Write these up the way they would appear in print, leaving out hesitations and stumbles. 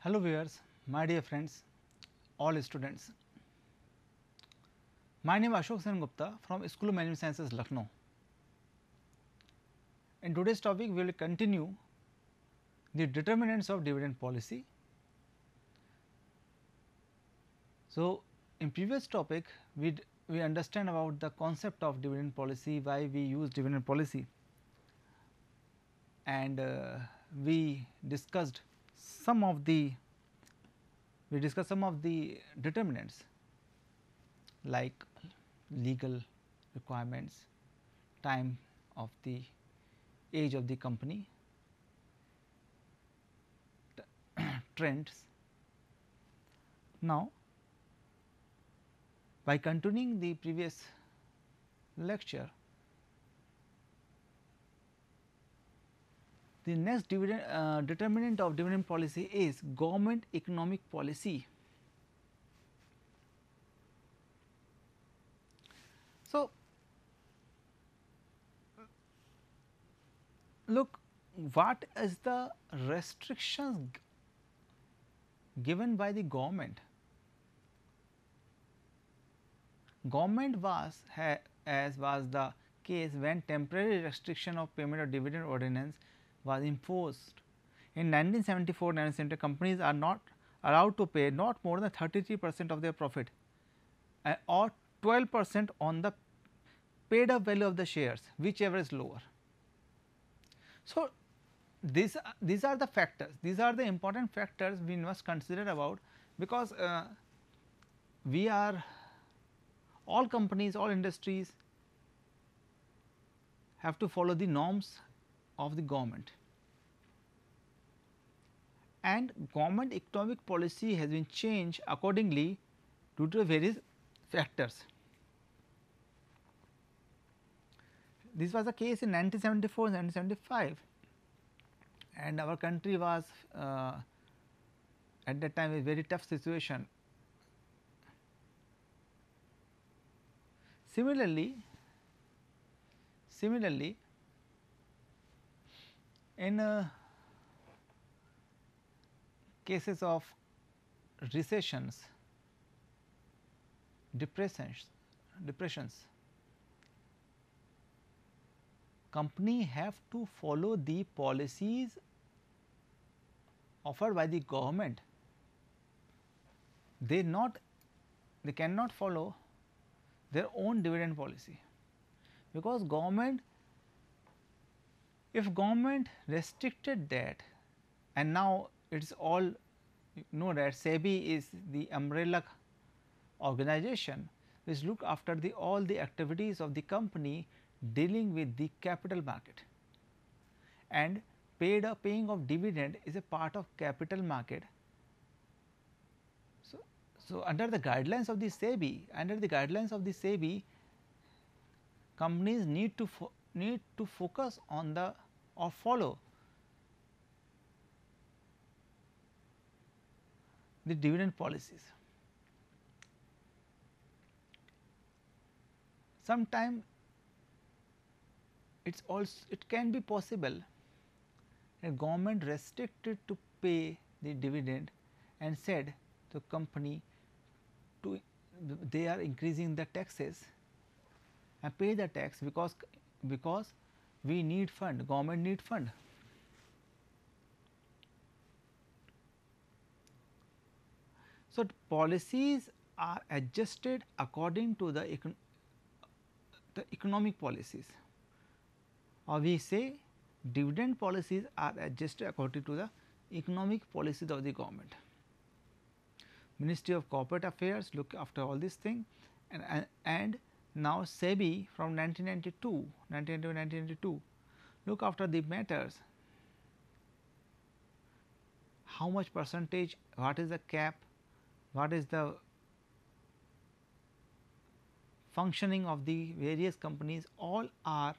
Hello viewers, my dear friends, all students. My name is Ashok Sen Gupta from School of Management Sciences, Lucknow. In today's topic, we will continue the determinants of dividend policy. So, in previous topic, we understand about the concept of dividend policy, why we use dividend policy, and we discussed some of the determinants like legal requirements, time of the age of the company, trends. Now, by continuing the previous lecture, the next determinant of dividend policy is government economic policy. So, look what is the restrictions given by the government. Government was as was the case when temporary restriction of payment of dividend ordinance was imposed. In 1974-1970, companies are not allowed to pay not more than 33% of their profit or 12% on the paid up value of the shares, whichever is lower. So, these are the factors, these are the important factors we must consider about, because we are all companies, all industries have to follow the norms of the government, and government economic policy has been changed accordingly due to various factors. This was the case in 1974 and 1975, and our country was at that time a very tough situation. Similarly, in cases of recessions, depressions, company have to follow the policies offered by the government. They cannot follow their own dividend policy, because if government restricted that, and now it is all know that SEBI is the umbrella organization which look after all the activities of the company dealing with the capital market, and paying of dividend is a part of capital market. So, under the guidelines of the SEBI, companies need to focus on the or follow the dividend policies. Sometime it can be possible a government restricted to pay the dividend and said the company to they are increasing the taxes and pay the tax, because we need fund, government need fund. So, policies are adjusted according to the economic policies, or we say dividend policies are adjusted according to the economic policies of the government. Ministry of Corporate Affairs look after all these things, and now SEBI from 1992 look after the matters, how much percentage, what is the cap, what is the functioning of the various companies, all are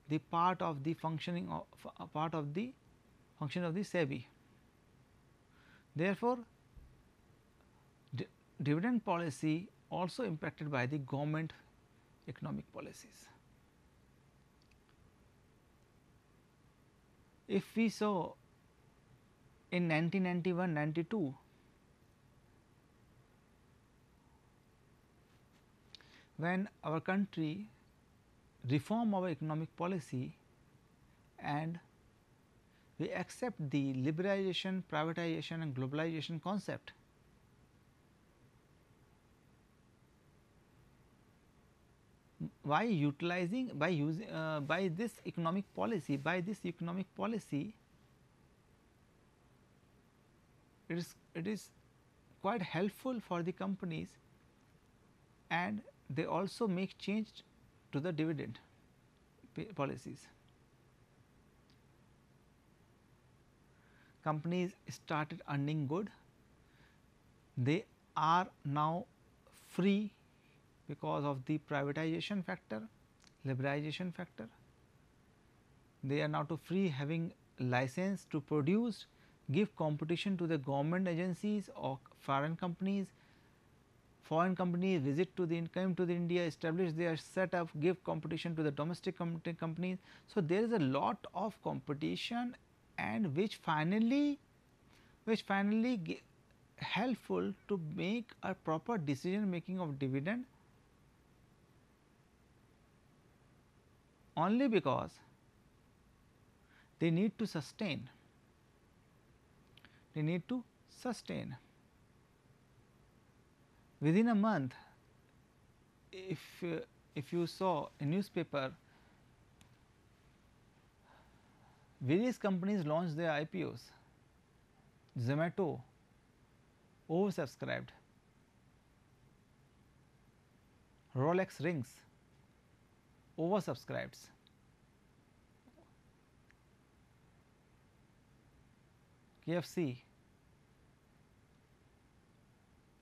the part of the functioning of SEBI. Therefore, dividend policy also impacted by the government economic policies. If we saw in 1991-92, when our country reform our economic policy and we accept the liberalization, privatization and globalization concept. By utilizing, by using, by this economic policy, it is quite helpful for the companies, and they also make change to the dividend policies. Companies started earning good, they are now free because of the privatization factor, liberalization factor. They are now to free, having license to produce, give competition to the government agencies or foreign companies. Foreign companies visit to the come to the India, establish their setup, give competition to the domestic companies. So, there is a lot of competition, and which finally helpful to make a proper decision making of dividend, only because they need to sustain. They need to sustain. Within a month, if you saw a newspaper, various companies launched their IPOs. Zomato oversubscribed, Rolex rings oversubscribed, KFC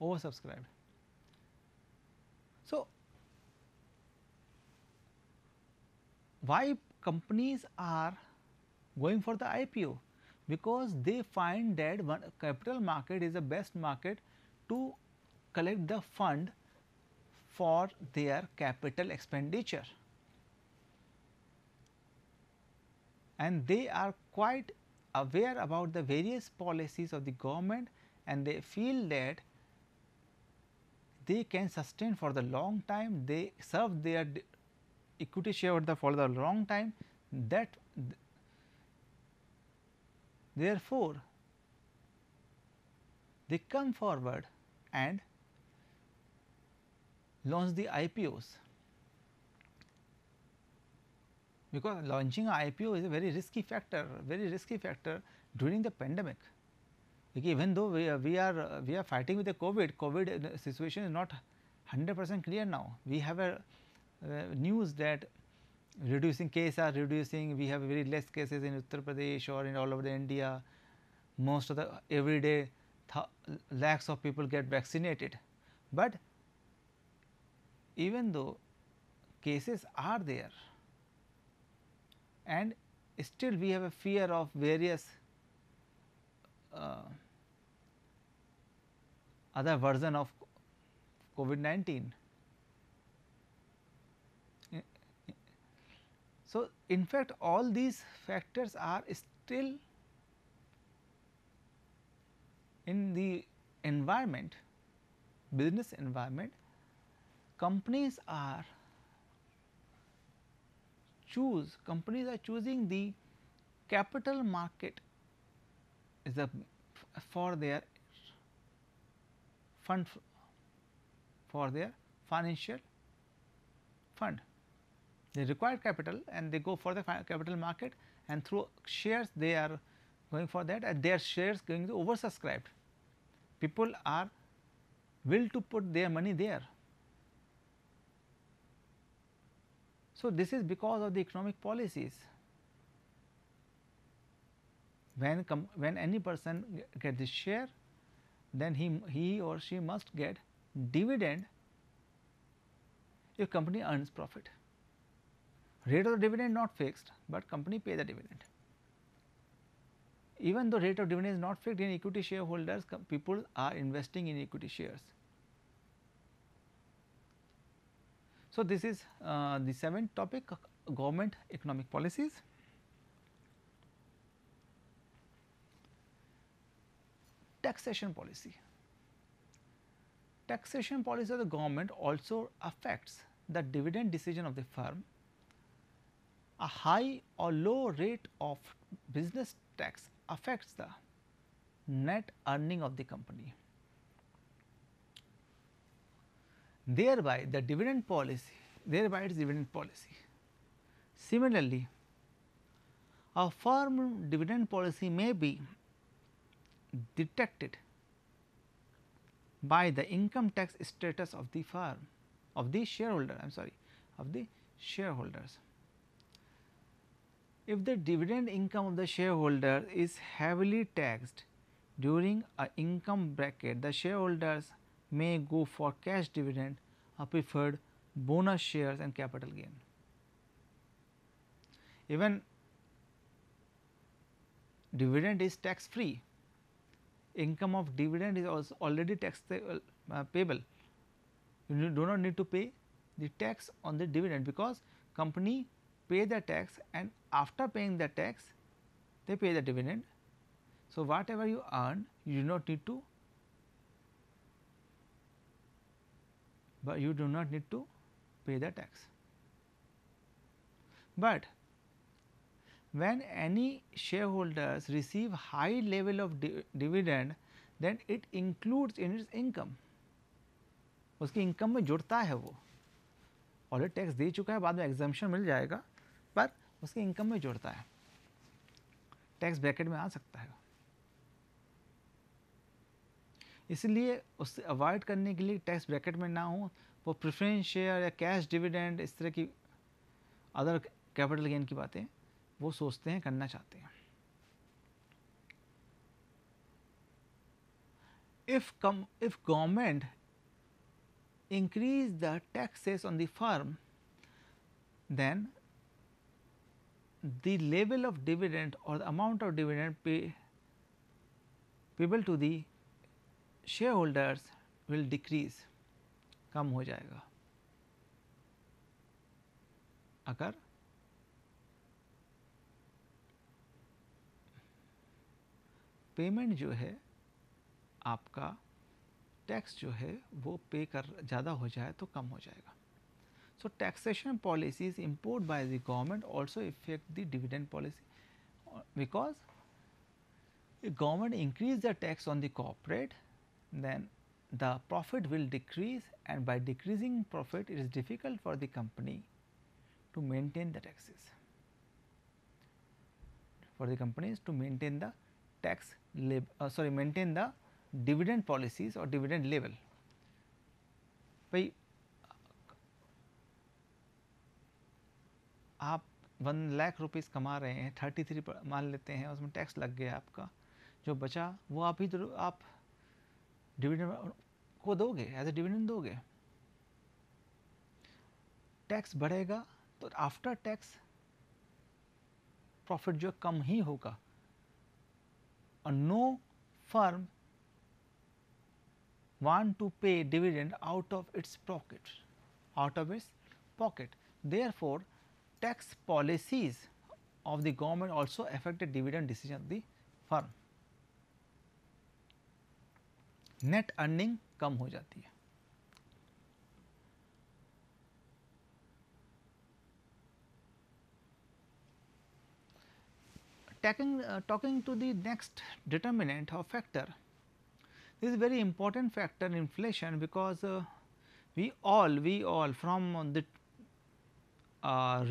oversubscribed. So, why companies are going for the IPO? Because they find that one capital market is the best market to collect the fund for their capital expenditure, and they are quite aware about the various policies of the government, and they feel that they can sustain for the long time, they serve their equity shareholder for the long time, that therefore, they come forward and launch the IPOs, because launching an IPO is a very risky factor during the pandemic. Even though we are fighting with the COVID situation is not 100% clear now. We have a news that reducing cases are reducing, we have very less cases in Uttar Pradesh or in all over the India. Most of the every day lakhs of people get vaccinated, but even though cases are there, and still we have a fear of various other version of COVID-19. So, in fact, all these factors are still in the environment, business environment. Companies are choosing the capital market is the for their fund, for their financial fund. They require capital and they go for the capital market, and through shares they are going for that, and their shares going to oversubscribed. People are will to put their money there. So, this is because of the economic policies. When any person get this share, then he or she must get dividend if company earns profit. Rate of the dividend not fixed, but company pay the dividend. Even though rate of dividend is not fixed in equity shareholders, people are investing in equity shares. So, this is the seventh topic, government economic policies. taxation policy. Taxation policy of the government also affects the dividend decision of the firm. A high or low rate of business tax affects the net earning of the company. Thereby the dividend policy, thereby its dividend policy. Similarly, a firm dividend policy may be detected by the income tax status of the firm, of the shareholder, I am sorry, of the shareholders. If the dividend income of the shareholder is heavily taxed during a income bracket, the shareholders may go for cash dividend, a preferred bonus shares and capital gain. Even dividend is tax free, income of dividend is also already tax payable. You do not need to pay the tax on the dividend, because company pay the tax and after paying the tax they pay the dividend. So, whatever you earn you do not need to, but you do not need to pay the tax. But when any shareholders receive high level of dividend, then it includes in its income, उसकी income में जुड़ता है, वो already tax दे चुका है, बाद में exemption मिल जाएगा, पर उसकी इनकम में जुड़ता है, टैक्स ब्रैकेट में आ सकता है। इसलिए उससे अवॉइड करने के लिए टैक्स ब्रैकेट में ना हो, वो प्रेफरेंस शेयर या कैश डिविडेंड इस तरह की अदर कैपिटल गेन की बातें वो सोचते हैं, करना चाहते हैं। If government increase the taxes on the firm, then the level of dividend or the amount of dividend payable to the shareholders will decrease, कम हो जाएगा। अगर पेमेंट जो है आपका टैक्स जो है वो पे कर ज़्यादा हो जाए तो कम हो जाएगा। So, taxation policies imposed by the government also affect the dividend policy, because if government increase the tax on the corporate, then the profit will decrease, and by decreasing profit it is difficult for the company to maintain the taxes, for the companies to maintain the tax maintain the dividend policies or dividend level. भाई आप 1 lakh rupees कमा रहे हैं, 33 मान लेते हैं, उसमें tax लग गया आपका, जो बचा वो आप ही तो आप डिविडेंड को दोगे, एज ए डिविडेंड दोगे। टैक्स बढ़ेगा तो आफ्टर टैक्स प्रॉफिट जो कम ही होगा, और no firm want to pay dividend out of its pocket, therefore tax policies of the government also affect the dividend decision of the firm, net earning कम हो जाती है। Talking to the next determinant or factor, this is a very important factor in inflation, because we all from the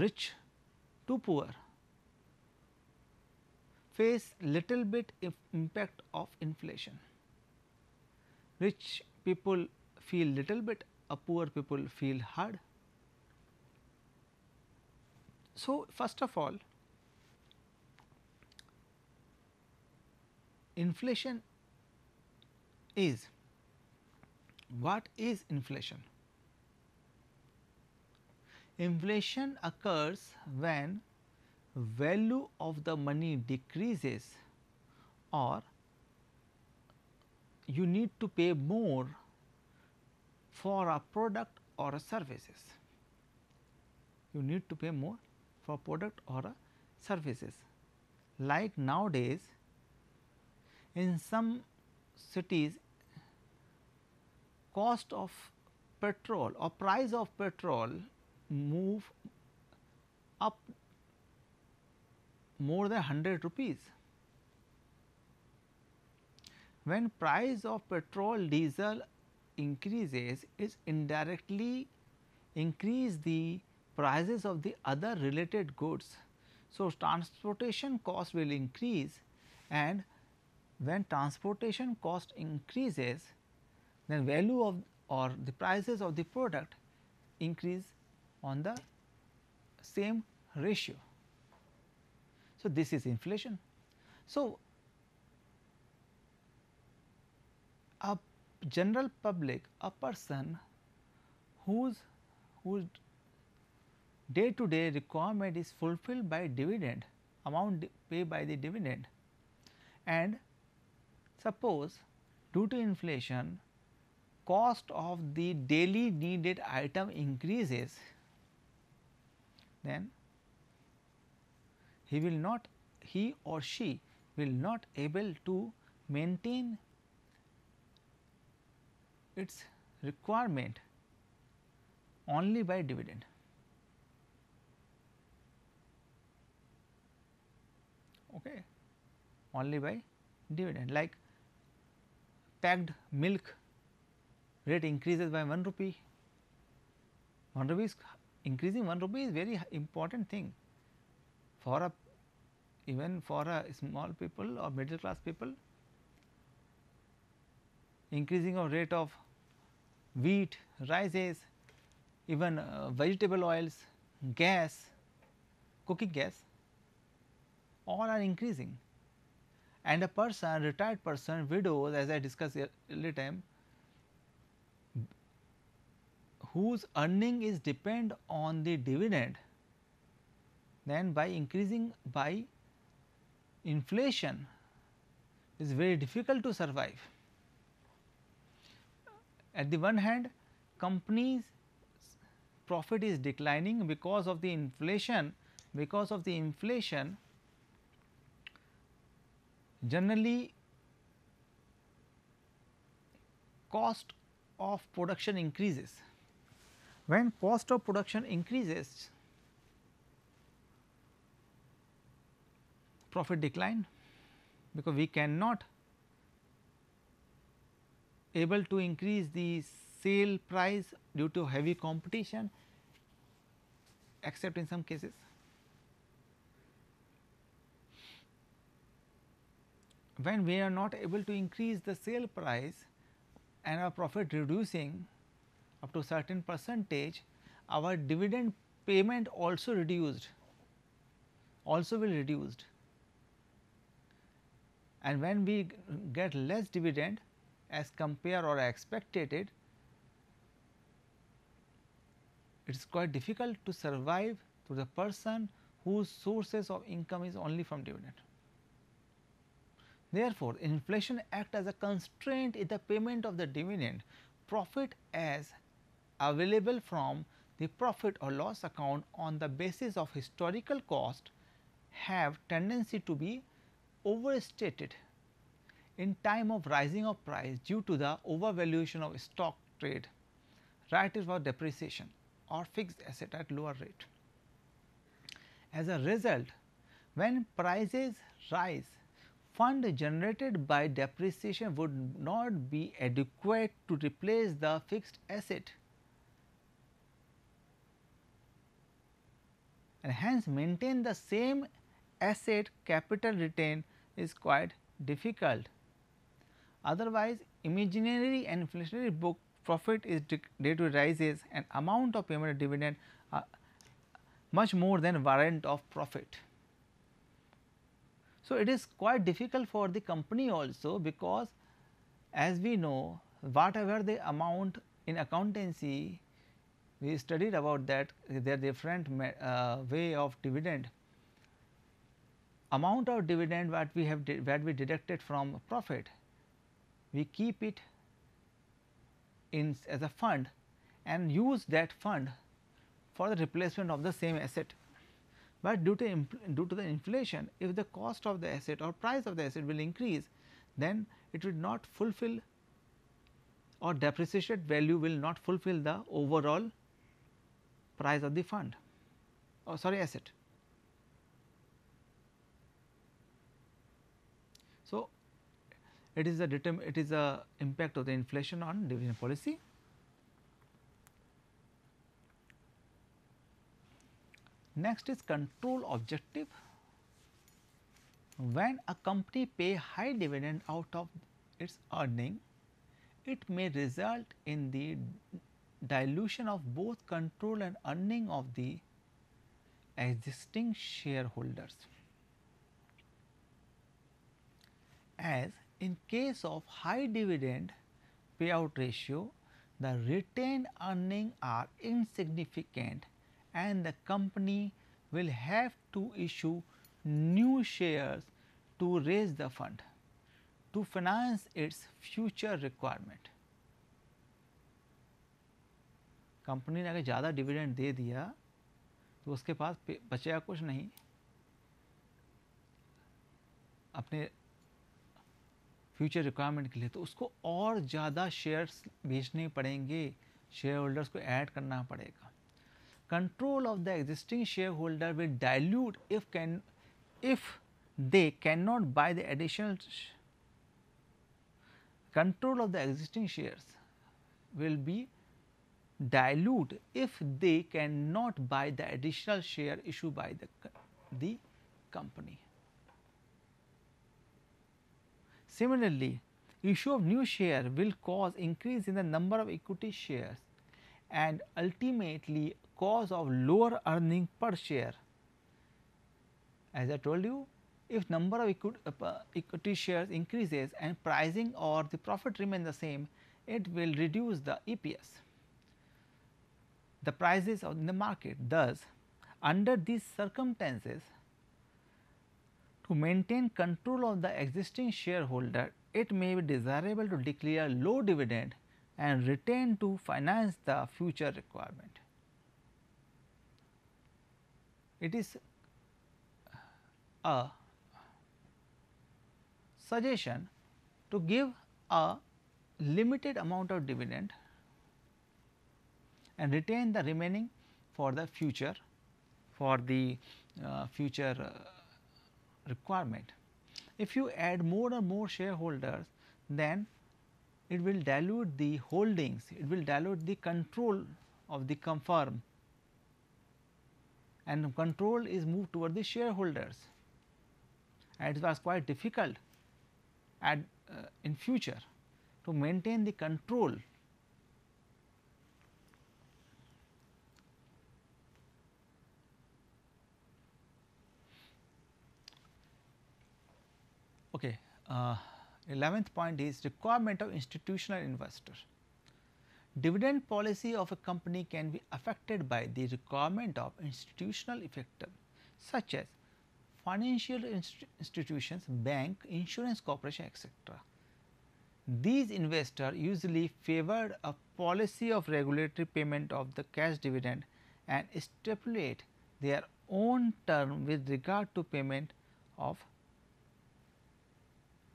rich to poor face little bit impact of inflation. Rich people feel little bit, poor people feel hard. So, first of all, inflation is, what is inflation? Inflation occurs when value of the money decreases, or you need to pay more for a product or a services. You need to pay more for product or a services. Like nowadays, in some cities, cost of petrol or price of petrol move up more than 100 rupees. When price of petrol diesel increases, it indirectly increase the prices of the other related goods. So, transportation cost will increase, and when transportation cost increases, then value of or the prices of the product increase on the same ratio. So, this is inflation. So, a general public, a person whose day to day requirement is fulfilled by dividend, amount paid by the dividend, and suppose due to inflation cost of the daily needed item increases, then he or she will not able to maintain its requirement only by dividend. Okay, only by dividend, like packed milk rate increases by 1 rupee. 1 rupee is increasing, 1 rupee is very important thing for a even for a small people or middle class people. Increasing of rate of wheat, rices, even vegetable oils, gas, cooking gas, all are increasing, and a person, retired person, widows, as I discussed earlier time, whose earning is depend on the dividend, then by increasing by inflation is very difficult to survive. At the one hand, companies profit is declining because of the inflation, generally cost of production increases. When cost of production increases, profit decline, because we cannot able to increase the sale price due to heavy competition, except in some cases. When we are not able to increase the sale price and our profit reducing up to certain percentage, our dividend payment also will reduced, and when we get less dividend as compared or expected it, is quite difficult to survive to the person whose sources of income is only from dividend. Therefore, inflation acts as a constraint in the payment of the dividend. Profit as available from the profit or loss account on the basis of historical cost have tendency to be overstated in time of rising of price due to the overvaluation of stock trade, right for depreciation or fixed asset at lower rate. As a result, when prices rise, fund generated by depreciation would not be adequate to replace the fixed asset, and hence maintain the same asset capital retain is quite difficult. Otherwise, imaginary and inflationary book profit is due to rises and amount of payment of dividend much more than warrant of profit. So, it is quite difficult for the company also, because as we know, whatever the amount in accountancy, we studied about that there are different way of dividend. Amount of dividend what we have what we deducted from profit, we keep it in as a fund and use that fund for the replacement of the same asset. But due to the inflation, if the cost of the asset or price of the asset will increase, then it will not fulfill, or depreciated value will not fulfill the overall price of the fund, or sorry, asset. So, it is a impact of the inflation on dividend policy. Next is control objective. When a company pay high dividend out of its earning, it may result in the dilution of both control and earning of the existing shareholders. As in case of high dividend payout ratio, the retained earnings are insignificant and the company will have to issue new shares to raise the fund to finance its future requirement. Company ने अगर ज़्यादा dividend दे दिया तो उसके पास बचेगा कुछ नहीं, अपने फ्यूचर रिक्वायरमेंट के लिए, तो उसको और ज़्यादा शेयर्स बेचने पड़ेंगे, शेयर होल्डर्स को ऐड करना पड़ेगा. Control of the existing share holder will dilute if they cannot buy the additional control of the existing shares will be dilute if they cannot buy the additional share issued by the company. Similarly, issue of new share will cause increase in the number of equity shares and ultimately cause of lower earning per share. As I told you, if number of equity shares increases and pricing or the profit remain the same, it will reduce the EPS, the prices in the market. Thus, under these circumstances, to maintain control of the existing shareholder, it may be desirable to declare low dividend and retain to finance the future requirement. It is a suggestion to give a limited amount of dividend and retain the remaining for the future, requirement. If you add more and more shareholders, then it will dilute the holdings, it will dilute the control of the firm, and control is moved toward the shareholders, and it was quite difficult in future to maintain the control. Okay, 11th point is requirement of institutional investor. Dividend policy of a company can be affected by the requirement of institutional investor such as financial institutions, bank, insurance corporation, etc. These investors usually favored a policy of regulatory payment of the cash dividend and stipulate their own term with regard to payment of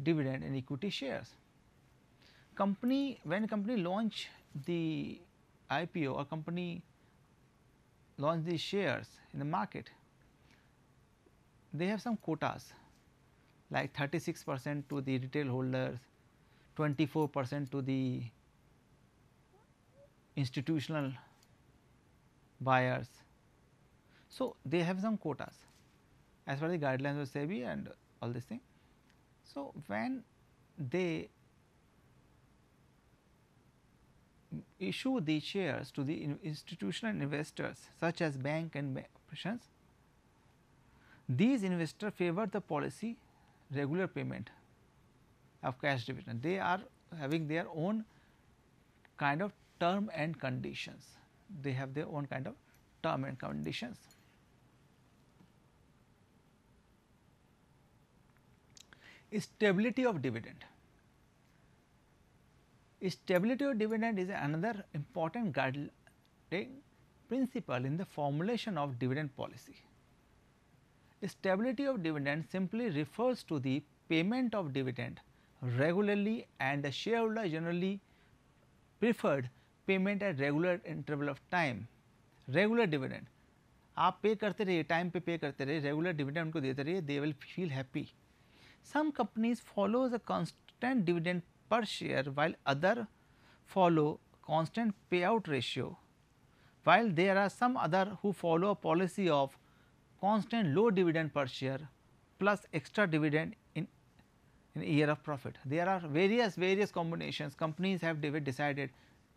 dividend in equity shares. When company launch the IPO, or company launch these shares in the market, they have some quotas like 36% to the retail holders, 24% to the institutional buyers. So, they have some quotas as per the guidelines of SEBI and all these things. So, when they issue the shares to the institutional investors such as bank and corporations, these investors favor the policy regular payment of cash dividend. They are having their own kind of term and conditions. They have their own kind of term and conditions. Stability of dividend. Stability of dividend is another important guiding principle in the formulation of dividend policy. Stability of dividend simply refers to the payment of dividend regularly and the shareholder generally preferred payment at regular interval of time. Regular dividend, आप पे करते रहिए, time पे पे करते रहिए, regular dividend उनको देते रहिए, they will feel happy. Some companies follow a constant dividend per share while other follow constant payout ratio, while there are some other who follow a policy of constant low dividend per share plus extra dividend in a year of profit. There are various combinations. Companies have decided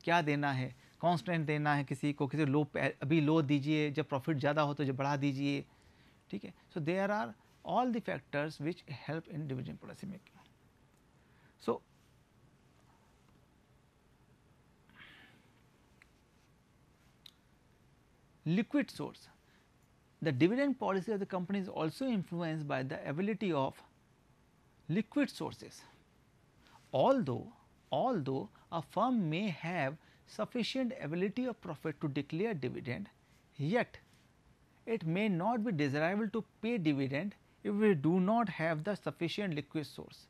क्या देना है, constant देना है किसी को, किसी लो अभी लो दीजिए, जब प्रॉफिट ज़्यादा हो तो जब बढ़ा दीजिए, ठीक है. So there are all the factors which help in dividend policy making. So, liquid source, the dividend policy of the company is also influenced by the ability of liquid sources. Although a firm may have sufficient ability of profit to declare dividend, yet it may not be desirable to pay dividend if we do not have the sufficient liquid source.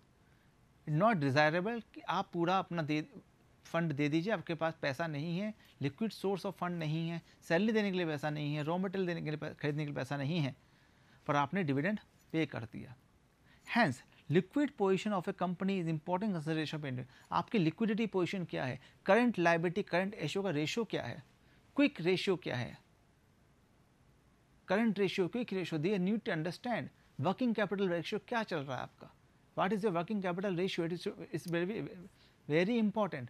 Not desirable कि आप पूरा अपना fund दे दीजिए, आपके पास पैसा नहीं है, liquid source of fund नहीं है, सैलरी देने के लिए पैसा नहीं है, रॉ मटेरियल देने के लिए खरीदने के लिए पैसा नहीं है, पर आपने डिविडेंड पे कर दिया. Hence liquid position of a company is important consideration of India. आपकी लिक्विडिटी पोजीशन क्या है, करंट लायबिलिटी करंट एशियो का रेशियो क्या है, क्विक रेशियो क्या है, current ratio quick ratio, they need to understand. Working capital ratio क्या चल रहा है आपका, what is your working capital ratio, it is very important.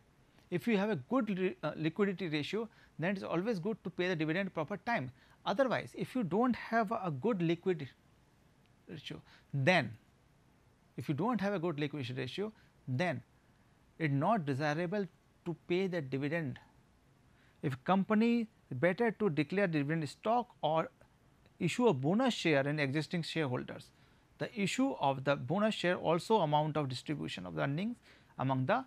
If you have a good liquidity ratio, then it is always good to pay the dividend proper time. Otherwise, if you do not have a good liquidity ratio, then if you do not have a good liquidity ratio, then it is not desirable to pay the dividend. If company better to declare dividend stock or issue a bonus share in existing shareholders. The issue of the bonus share also amount of distribution of the earnings among the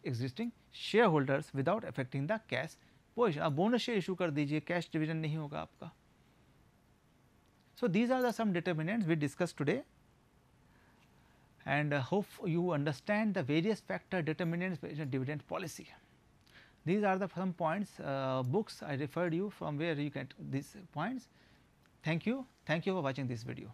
existing shareholders without affecting the cash position. अब bonus share issue कर दीजिए, cash dividend नहीं होगा आपका. So these are the some determinants we discussed today, and hope you understand the various factor determinants in a dividend policy. These are the some points, books I referred you from where you get these points. Thank you for watching this video.